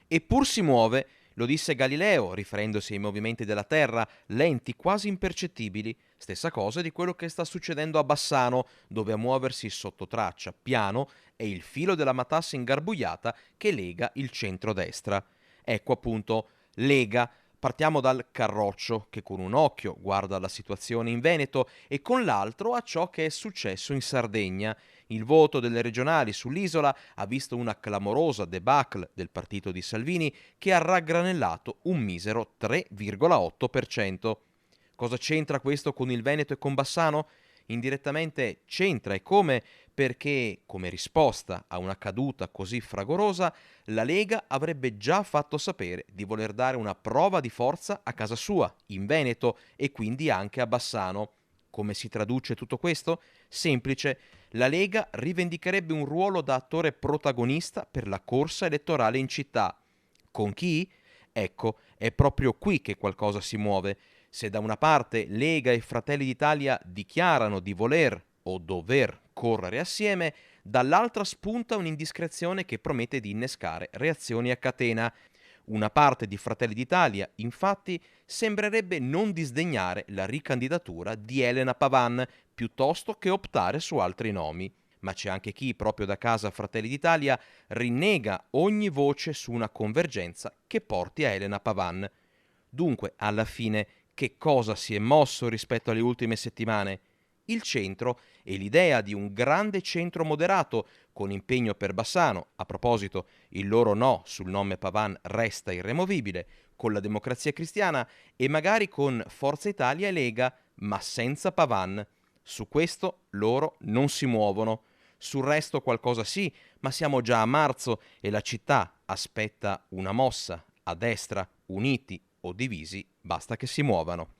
Eppur si muove, lo disse Galileo, riferendosi ai movimenti della Terra, lenti, quasi impercettibili. Stessa cosa di quello che sta succedendo a Bassano, dove a muoversi sotto traccia, piano, è il filo della matassa ingarbugliata che lega il centro-destra. Ecco appunto, lega. Partiamo dal Carroccio, che con un occhio guarda la situazione in Veneto e con l'altro a ciò che è successo in Sardegna. Il voto delle regionali sull'isola ha visto una clamorosa debacle del partito di Salvini che ha raggranellato un misero 3,8%. Cosa c'entra questo con il Veneto e con Bassano? Indirettamente c'entra e come? Perché, come risposta a una caduta così fragorosa, la Lega avrebbe già fatto sapere di voler dare una prova di forza a casa sua, in Veneto, e quindi anche a Bassano. Come si traduce tutto questo? Semplice, la Lega rivendicherebbe un ruolo da attore protagonista per la corsa elettorale in città. Con chi? Ecco, è proprio qui che qualcosa si muove. Se da una parte Lega e Fratelli d'Italia dichiarano di voler o dover correre assieme, dall'altra spunta un'indiscrezione che promette di innescare reazioni a catena. Una parte di Fratelli d'Italia, infatti, sembrerebbe non disdegnare la ricandidatura di Elena Pavan piuttosto che optare su altri nomi. Ma c'è anche chi, proprio da casa Fratelli d'Italia, rinnega ogni voce su una convergenza che porti a Elena Pavan. Dunque, alla fine, che cosa si è mosso rispetto alle ultime settimane? Il centro e l'idea di un grande centro moderato con impegno per Bassano. A proposito, il loro no sul nome Pavan resta irremovibile, con la Democrazia Cristiana e magari con Forza Italia e Lega, ma senza Pavan. Su questo loro non si muovono. Sul resto qualcosa sì, ma siamo già a marzo e la città aspetta una mossa. A destra, uniti o divisi, basta che si muovano.